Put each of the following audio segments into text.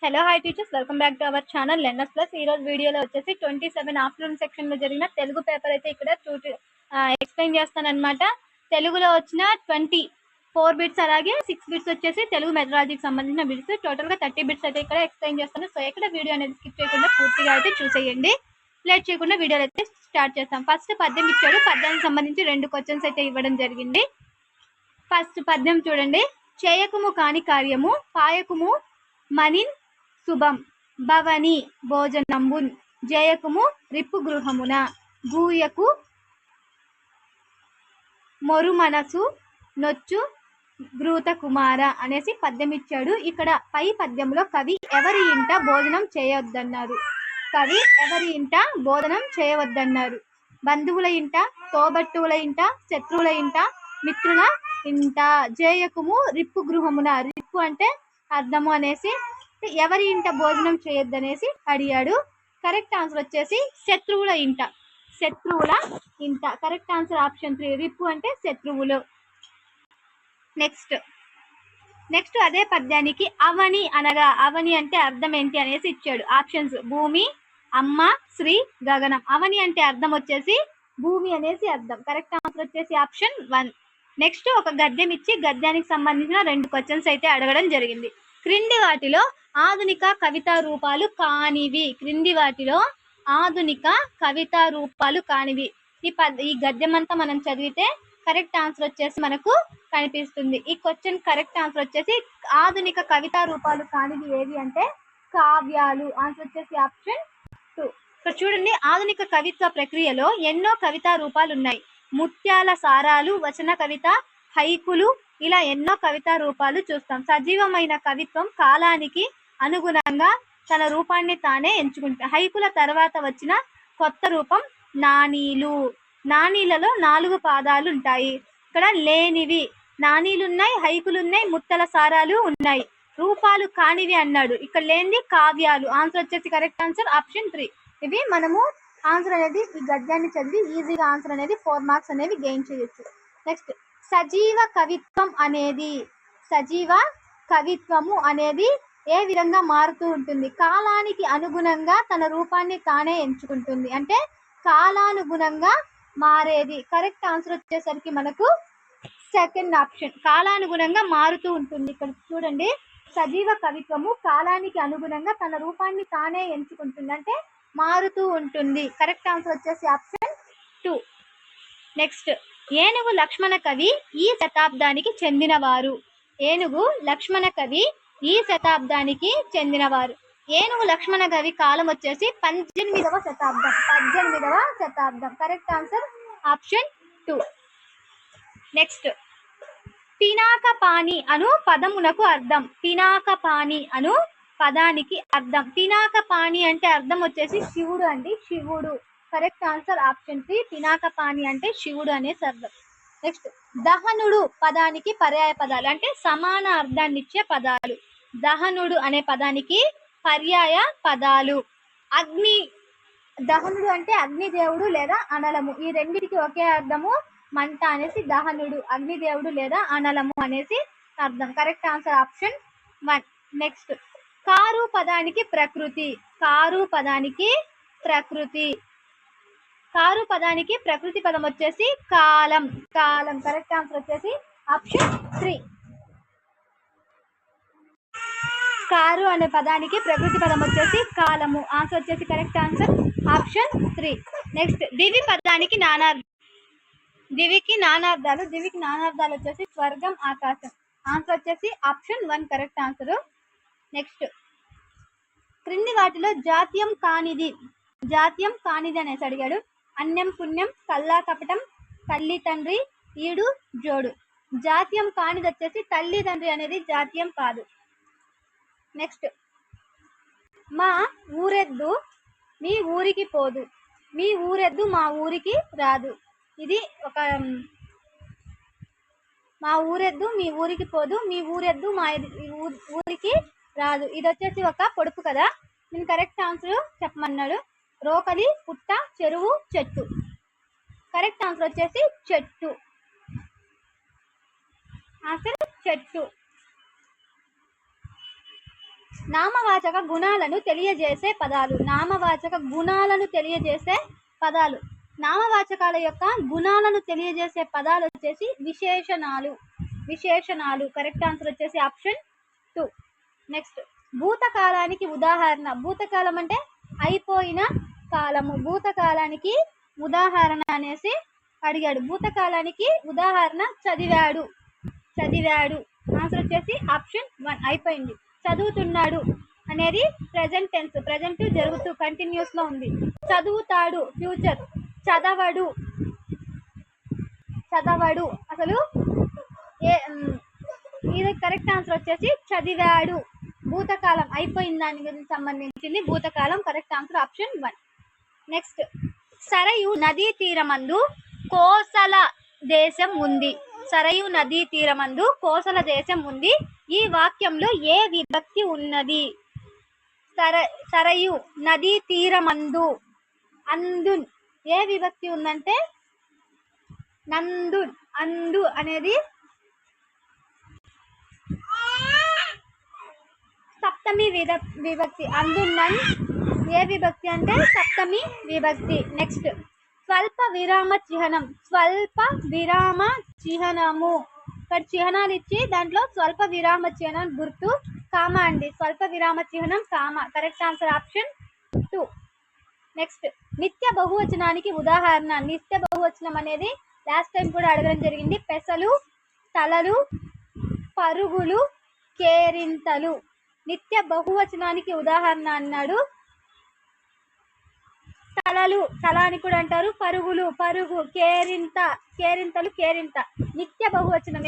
Hello hi teachers, welcome back to our channel learners plus. ఈ రోజు వీడియోలో వచ్చేసి 27 ఆఫ్టర్నూన్ సెక్షన్ లో జరిగిన తెలుగు పేపర్ అయితే ఇక్కడ ఎక్స్ప్లెయిన్ చేస్తానన్నమాట. తెలుగులో వచ్చిన 24 బిట్స్ అలాగే 6 బిట్స్ వచ్చేసి తెలుగు మెథడాలజీకి సంబంధించిన బిట్స్, టోటల్ గా 30 బిట్స్ అయితే ఇక్కడ ఎక్స్ప్లెయిన్ చేస్తాను. సో ఇక్కడ వీడియో అనేది స్కిప్ చేయకుండా పూర్తిగా అయితే చూసేయండి. లేట్ చేయకుండా వీడియో అయితే స్టార్ట్ చేస్తాం. ఫస్ట్ పద్యం ఇచ్చాడు. పద్యానికి సంబంధించి 2 క్వశ్చన్స్ అయితే ఇవ్వడం జరిగింది. ఫస్ట్ పద్యం చూడండి. చేయకుము కాని కార్యము పాయకుము మనిన్ శుభం భవని భోజనంబున్ జయకుము రిప్పు గృహమున గూయకు మొరు మనసు నొచ్చు గ్రూత కుమార అనేసి పద్యం ఇచ్చాడు. ఇక్కడ పై పద్యంలో కవి ఎవరి ఇంట భోజనం చేయవద్దన్నారు. కవి ఎవరి ఇంట భోజనం చేయవద్దన్నారు. బంధువుల ఇంట, తోబట్టువుల ఇంట, శత్రువుల ఇంట, మిత్రుల ఇంట. జయకుము రిప్పు గృహమున, రిప్పు అంటే అర్థము అనేసి ఎవరి ఇంట భోజనం చేయొద్దనేసి అడిగాడు. కరెక్ట్ ఆన్సర్ వచ్చేసి శత్రువుల ఇంట. శత్రువుల ఇంట కరెక్ట్ ఆన్సర్ ఆప్షన్ 3. రిప్పు అంటే శత్రువులు. నెక్స్ట్ అదే పద్యానికి అవని అనగా, అవని అంటే అర్థం ఏంటి అనేసి ఇచ్చాడు. ఆప్షన్స్ భూమి, అమ్మ, శ్రీ, గగనం. అవని అంటే అర్థం వచ్చేసి భూమి అనేసి అర్థం. కరెక్ట్ ఆన్సర్ వచ్చేసి ఆప్షన్ 1. నెక్స్ట్ ఒక గద్యం ఇచ్చి గద్యానికి సంబంధించిన 2 క్వశ్చన్స్ అయితే అడగడం జరిగింది. క్రింది వాటిలో ఆధునిక కవితా రూపాలు కానివి. క్రింది వాటిలో ఆధునిక కవితా రూపాలు కానివి. ఈ గద్యం అంతా మనం చదివితే కరెక్ట్ ఆన్సర్ వచ్చేసి మనకు కనిపిస్తుంది. ఈ క్వశ్చన్ కరెక్ట్ ఆన్సర్ వచ్చేసి ఆధునిక కవితా రూపాలు కానివి ఏవి అంటే కావ్యాలు. ఆన్సర్ వచ్చేసి ఆప్షన్ 2. ఇక్కడ చూడండి, ఆధునిక కవిత్వ ప్రక్రియలో ఎన్నో కవితా రూపాలు ఉన్నాయి. ముత్యాల సారాలు, వచన కవిత, హైకులు, ఇలా ఎన్నో కవితా రూపాలు చూస్తాం. సజీవమైన కవిత్వం కాలానికి అనుగుణంగా తన రూపాన్ని తానే ఎంచుకుంటాం. హైకుల తర్వాత వచ్చిన కొత్త రూపం నానీలు. నానీలలో 4 పాదాలు ఉంటాయి. ఇక్కడ లేనివి నానీలు ఉన్నాయి, హైకులు ఉన్నాయి, ముత్తల సారాలు ఉన్నాయి. రూపాలు కానివి అన్నాడు. ఇక్కడ లేనిది కావ్యాలు. ఆన్సర్ వచ్చేసి కరెక్ట్ ఆన్సర్ ఆప్షన్ 3. ఇవి మనము ఆన్సర్ అనేది ఈ గద్యాన్ని చదివి ఈజీగా ఆన్సర్ అనేది 4 మార్క్స్ అనేవి గెయిన్ చేయొచ్చు. నెక్స్ట్ సజీవ కవిత్వం అనేది, సజీవ కవిత్వము అనేది ఏ విధంగా మారుతూ ఉంటుంది? కాలానికి అనుగుణంగా తన రూపాన్ని తానే ఎంచుకుంటుంది. అంటే కాలానుగుణంగా మారేది. కరెక్ట్ ఆన్సర్ వచ్చేసరికి మనకు సెకండ్ ఆప్షన్, కాలానుగుణంగా మారుతూ ఉంటుంది. ఇక్కడ చూడండి, సజీవ కవిత్వము కాలానికి అనుగుణంగా తన రూపాన్ని తానే ఎంచుకుంటుంది, అంటే మారుతూ ఉంటుంది. కరెక్ట్ ఆన్సర్ వచ్చేసి ఆప్షన్ 2. నెక్స్ట్ ఏనుగు లక్ష్మణ కవి ఈ శతాబ్దానికి చెందినవారు. ఏనుగు లక్ష్మణ కవి ఈ శతాబ్దానికి చెందినవారు. ఏనుగు లక్ష్మణ కవి కాలం వచ్చేసి 18వ శతాబ్దం. 18వ శతాబ్దం. Correct answer option 2. నెక్స్ట్ పినాకపాణి అను పదమునకు అర్థం. పినాకపాణి అను పదానికి అర్థం. పినాకపాణి అంటే అర్థం వచ్చేసి శివుడు అండి, శివుడు. Correct answer option 3. పినాకపాణి అంటే శివుడు అనేసి అర్థం. నెక్స్ట్ దహనుడు పదానికి పర్యాయ పదాలు, అంటే సమాన అర్థాన్ని ఇచ్చే పదాలు. దహనుడు అనే పదానికి పర్యాయ పదాలు. అగ్ని, దహనుడు అంటే అగ్నిదేవుడు లేదా అనలము. ఈ రెండింటికి ఒకే అర్థము మంట అనేసి దహనుడు, అగ్నిదేవుడు లేదా అనలము అనేసి అర్థం. Correct answer option 1. Next car పదానికి ప్రకృతి. కారు పదానికి ప్రకృతి. కారు పదానికి ప్రకృతి పదం వచ్చేసి కాలం. కాలం. కరెక్ట్ ఆన్సర్ వచ్చేసి ఆప్షన్ 3. కారు అనే పదానికి ప్రకృతి పదం వచ్చేసి కాలము. ఆన్సర్ వచ్చేసి కరెక్ట్ ఆన్సర్ ఆప్షన్ 3. నెక్స్ట్ దివి పదానికి నానార్థం. దివికి నానార్థాలు. దివికి నానార్థాలు వచ్చేసి స్వర్గం, ఆకాశం. ఆన్సర్ వచ్చేసి ఆప్షన్ 1 కరెక్ట్ ఆన్సర్. నెక్స్ట్ క్రింది వాటిలో జాత్యం కానిది. జాత్యం కానిది అనేసి అడిగాడు. అన్యం, పుణ్యం, కల్లా కపటం, తల్లి తండ్రి, ఈడు జోడు. జాత్యం కానిది వచ్చేసి తల్లి తండ్రి అనేది జాత్యం కాదు. నెక్స్ట్ మా ఊరెద్దు మీ ఊరికి పోదు, మీ ఊరెద్దు మా ఊరికి రాదు. ఇది ఒక మా ఊరెద్దు మీ ఊరికి పోదు, మీ ఊరెద్దు మా ఊరికి రాదు. ఇది వచ్చేసి ఒక పొడుపు కదా. నేను కరెక్ట్ ఆన్సర్ చెప్పమన్నాడు. రోకలి, పుట్ట, చెరువు, చెట్టు. కరెక్ట్ ఆన్సర్ వచ్చేసి చెట్టు. ఆన్సర్ చెట్టు. నామవాచక గుణాలను తెలియజేసే పదాలు. నామవాచక గుణాలను తెలియజేసే పదాలు. నామవాచకాల యొక్క గుణాలను తెలియజేసే పదాలు వచ్చేసి విశేషణాలు. విశేషణాలు. కరెక్ట్ ఆన్సర్ వచ్చేసి ఆప్షన్ 2. నెక్స్ట్, భూతకాలానికి ఉదాహరణ. భూతకాలం అంటే అయిపోయిన కాలము. భూతకాలానికి ఉదాహరణ అనేసి అడిగాడు. భూతకాలానికి ఉదాహరణ చదివాడు. చదివాడు. ఆన్సర్ వచ్చేసి ఆప్షన్ 1 అయిపోయింది. చదువుతున్నాడు అనేది ప్రెజెంట్ టెన్స్. ప్రెజెంట్ జరుగుతూ కంటిన్యూస్ లో ఉంది. చదువుతాడు ఫ్యూచర్. చదవడు. చదవడు అసలు ఇది కరెక్ట్ ఆన్సర్ వచ్చేసి చదివాడు. భూతకాలం అయిపోయిన దాని గురించి సంబంధించింది భూతకాలం. Correct answer option 1. Next, Sarayu నదీ తీరమందు కోసల దేశం ఉంది. సరయు నదీ తీరమందు కోసల దేశం ఉంది. ఈ వాక్యంలో ఏ విభక్తి ఉన్నది? సరయు నదీ తీరమందు అందున్ ఏ విభక్తి ఉందంటే నందున్. అందు అనేది సప్తమి విభక్తి. అందున్నన్ ఏ విభక్తి అంటే సప్తమి విభక్తి. నెక్స్ట్, స్వల్ప విరామ చిహ్నం. స్వల్ప విరామ చిహ్నము. ఇక్కడ చిహ్నాలు ఇచ్చి దాంట్లో స్వల్ప విరామ చిహ్నం గుర్తు కామ అండి. స్వల్ప విరామ చిహ్నం comma. Correct answer option 2. Next, నిత్య బహువచనానికి ఉదాహరణ. నిత్య బహువచనం అనేది లాస్ట్ టైం కూడా అడగడం జరిగింది. పెసలు, తలలు, పరుగులు, కేరింతలు. నిత్య బహువచనానికి ఉదాహరణ అన్నాడు. తలలు తల అని కూడా అంటారు. పరుగులు పరుగు. కేరింత కేరింతలు కేరింత. నిత్య బహువచనం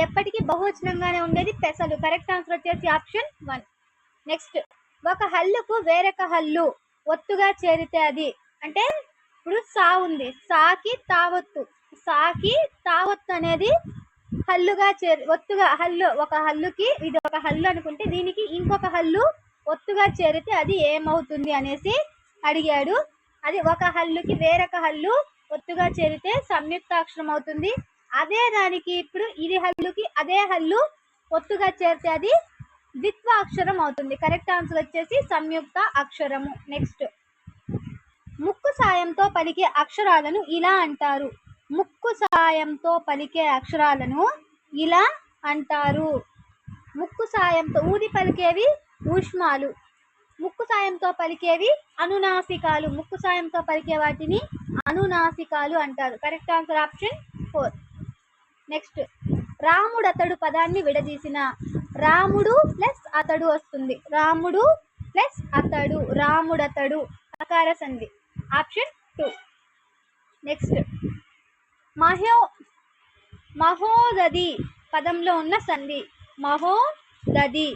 ఎప్పటికీ బహువచనంగానే ఉండేది పెసలు. కరెక్ట్ ఆన్సర్ వచ్చేసి ఆప్షన్ 1. నెక్స్ట్, ఒక హల్లుకు వేరొక హల్లు ఒత్తుగా చేరితే అది అంటే ఇప్పుడు సా ఉంది. సాకి తావొత్తు. సాకి తావొత్తు అనేది హల్లుగా ఒత్తుగా హల్లు. ఒక హల్లుకి ఇది ఒక హల్లు అనుకుంటే దీనికి ఇంకొక హల్లు ఒత్తుగా చేరితే అది ఏమవుతుంది అనేసి అడిగాడు. అది ఒక హల్లుకి వేరొక హల్లు ఒత్తుగా చేరితే సంయుక్తాక్షరం అవుతుంది. అదే దానికి ఇప్పుడు ఇది హల్లుకి అదే హల్లు ఒత్తుగా చేరితే అది ద్విత్వాక్షరం అవుతుంది. కరెక్ట్ ఆన్సర్ వచ్చేసి సంయుక్త అక్షరము. నెక్స్ట్, ముక్కు సాయంతో పలికే అక్షరాలను ఇలా అంటారు. ముక్కు సాయంతో పలికే అక్షరాలను ఇలా అంటారు. ముక్కు సాయంతో ఊది పలికేవి ఊష్మాలు. ముక్కు సాయంతో పలికేవి అనునాసికాలు. ముక్కు సాయంతో పలికే వాటిని అనునాసికాలు అంటారు. Correct answer option 4. నెక్స్ట్, రాముడు అతడు పదాన్ని విడదీసిన. రాముడు ప్లస్ అతడు వస్తుంది. రాముడు ప్లస్ అతడు. రాముడతడు. అకార సంధి. ఆప్షన్ 2. నెక్స్ట్, మహోదది పదంలో ఉన్న సంధి. మహోదది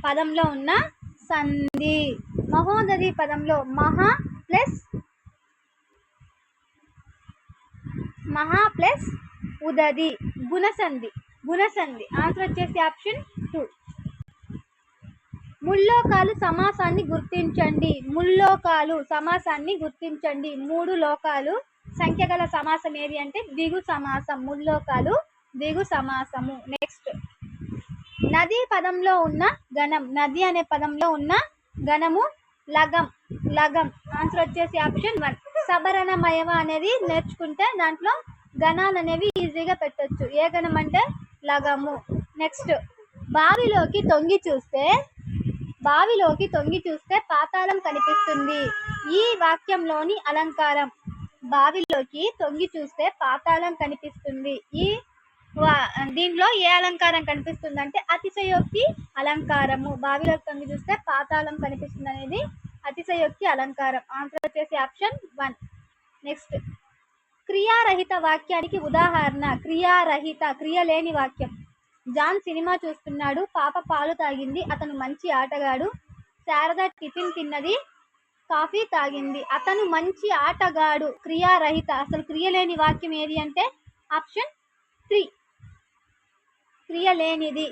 పదంలో ఉన్న సంధి. మహోదది పదంలో మహా ప్లస్ ఉదది. గుణసంధి. గుణసంధి. ఆన్సర్ వచ్చేసి ఆప్షన్ 2. ముల్లోకాలు సమాసాన్ని గుర్తించండి. ముల్లోకాలు సమాసాన్ని గుర్తించండి. 3 లోకాలు సంఖ్య గల సమాసం ఏది అంటే ద్విగు సమాసం. ముల్లోకాలు ద్విగు సమాసము. నెక్స్ట్, నది పదంలో ఉన్న గణం. నది అనే పదంలో ఉన్న గణము లగం. లగం. ఆన్సర్ వచ్చేసి ఆప్షన్ 1. సబరణమయవ అనేది నేర్చుకుంటే దాంట్లో గణాలు అనేవి ఈజీగా పెట్టొచ్చు. ఏ గణం అంటే లగము. నెక్స్ట్, బావిలోకి తొంగి చూస్తే పాతాళం కనిపిస్తుంది. ఈ వాక్యంలోని అలంకారం. బావిలోకి తొంగి చూస్తే పాతాళం కనిపిస్తుంది. దీంట్లో ఏ అలంకారం కనిపిస్తుంది అంటే అతిశయోక్తి అలంకారము. బావిలోకి తొంగి చూస్తే పాతాళం కనిపిస్తుంది అనేది అతిశయోక్తి అలంకారం. ఆన్సర్ వచ్చేసి ఆప్షన్ 1. నెక్స్ట్, క్రియారహిత వాక్యానికి ఉదాహరణ. క్రియారహిత క్రియ లేని వాక్యం. జాన్ సినిమా చూస్తున్నాడు. పాప పాలు తాగింది. అతను మంచి ఆటగాడు. శారద టిఫిన్ తిన్నది. కాఫీ తాగింది. అతను మంచి ఆటగాడు. క్రియారహిత. అసలు క్రియ లేని వాక్యం ఏది అంటే ఆప్షన్ 3. క్రియ లేనిది.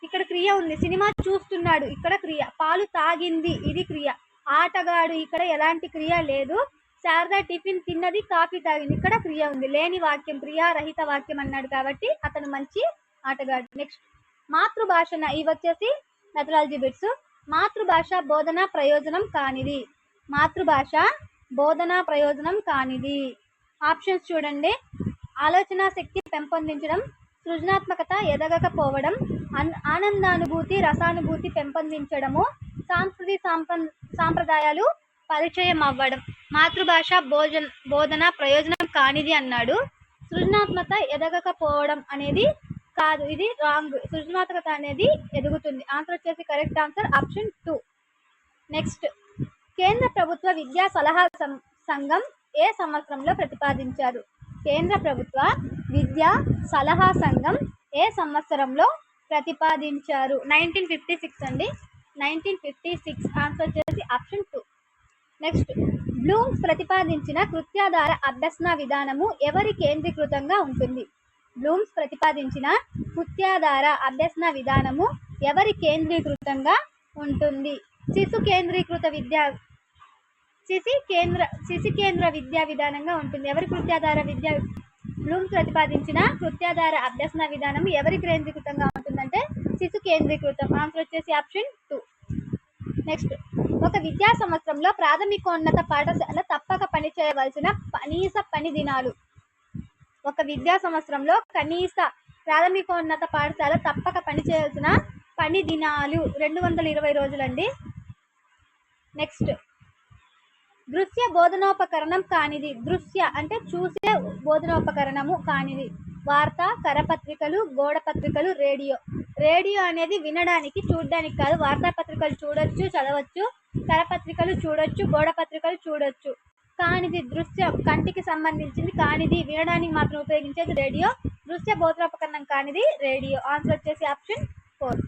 ఇక్కడ క్రియ ఉంది. సినిమా చూస్తున్నాడు. ఇక్కడ క్రియ. పాలు తాగింది. ఇది క్రియ. ఆటగాడు. ఇక్కడ ఎలాంటి క్రియ లేదు. శారద టిఫిన్ తిన్నది. కాఫీ తాగింది. ఇక్కడ క్రియ ఉంది. లేని వాక్యం క్రియారహిత వాక్యం అన్నాడు కాబట్టి అతను మంచి ఆటగాడు. నెక్స్ట్, మాతృభాషణ. ఇవి వచ్చేసి మెథడాలజీ బిట్స్. మాతృభాష బోధన ప్రయోజనం కానిది. మాతృభాష బోధన ప్రయోజనం కానిది. ఆప్షన్స్ చూడండి. ఆలోచన శక్తి పెంపొందించడం, సృజనాత్మకత ఎదగకపోవడం, ఆనందానుభూతి రసానుభూతి పెంపొందించడము, సాంప్రదాయాలు పరిచయం అవ్వడం. మాతృభాష బోధన ప్రయోజనం కానిది అన్నాడు. సృజనాత్మకత ఎదగకపోవడం అనేది కాదు, ఇది రాంగ్. సృజనాత్మకత అనేది ఎదుగుతుంది. ఆన్సర్ వచ్చేసి కరెక్ట్ ఆన్సర్ ఆప్షన్ 2. నెక్స్ట్, కేంద్ర ప్రభుత్వ విద్యా సలహా సంఘం ఏ సంవత్సరంలో ప్రతిపాదించారు? కేంద్ర ప్రభుత్వ విద్యా సలహా సంఘం ఏ సంవత్సరంలో ప్రతిపాదించారు? 1956 అండి. 1956. ఆన్సర్ వచ్చేసి ఆప్షన్ 2. నెక్స్ట్, బ్లూమ్స్ ప్రతిపాదించిన కృత్యాధార అభ్యసన విధానము ఎవరి కేంద్రీకృతంగా ఉంటుంది? బ్లూమ్స్ ప్రతిపాదించిన కృత్యాధార అభ్యసన విధానము ఎవరి కేంద్రీకృతంగా ఉంటుంది? శిశు కేంద్రీకృత విద్యా విధానంగా ఉంటుంది. ఎవరి కృత్యాధార విద్యా బ్లూమ్స్ ప్రతిపాదించిన కృత్యాధార అభ్యసన విధానం ఎవరి కేంద్రీకృతంగా ఉంటుందంటే శిశు కేంద్రీకృతం. ఆన్సర్ వచ్చేసి ఆప్షన్ 2. నెక్స్ట్, ఒక విద్యా సంవత్సరంలో ప్రాథమికోన్నత పాఠశాల తప్పక పనిచేయవలసిన కనీస పని దినాలు. ఒక విద్యా సంవత్సరంలో కనీస ప్రాథమికోన్నత పాఠశాల తప్పక పనిచేయాల్సిన పని దినాలు 220 రోజులండి. నెక్స్ట్, దృశ్య బోధనోపకరణం కానిది. దృశ్య అంటే చూసే బోధనోపకరణము కానిది. వార్త, కరపత్రికలు, గోడ పత్రికలు, రేడియో. రేడియో అనేది వినడానికి చూడడానికి కాదు. వార్తాపత్రికలు చూడొచ్చు, చదవచ్చు. కరపత్రికలు చూడొచ్చు, గోడ పత్రికలు చూడొచ్చు. కానిది దృశ్య, కంటికి సంబంధించింది కానిది, వినడానికి మాత్రం ఉపయోగించేది రేడియో. దృశ్య బోధనోపకరణం కానిది రేడియో. ఆన్సర్ వచ్చేసి ఆప్షన్ 4.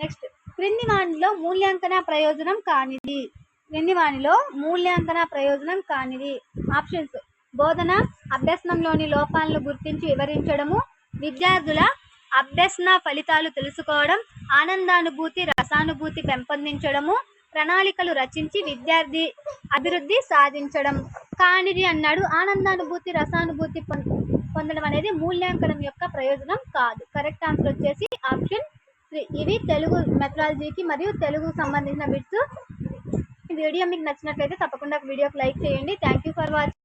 నెక్స్ట్, క్రింది వానిలో మూల్యాంకన ప్రయోజనం కానిది. క్రింది వానిలో మూల్యాంకన ప్రయోజనం కానిది. ఆప్షన్స్: బోధన అభ్యసనంలోని లోపాలను గుర్తించి వివరించడము, విద్యార్థుల అభ్యసన ఫలితాలు తెలుసుకోవడం, ఆనందానుభూతి రసానుభూతి పెంపొందించడము, ప్రణాళికలు రచించి విద్యార్థి అభివృద్ధి సాధించడం. కానిది అన్నాడు. ఆనందానుభూతి రసానుభూతి పొందడం అనేది మూల్యాంకనం యొక్క ప్రయోజనం కాదు. కరెక్ట్ ఆన్సర్ వచ్చేసి ఆప్షన్ 3. ఇవి తెలుగు మెథడాలజీకి మరియు తెలుగుకు సంబంధించిన బిట్స్. వీడియో మీకు నచ్చినట్లయితే తప్పకుండా వీడియోకి లైక్ చేయండి. Thank you for watching.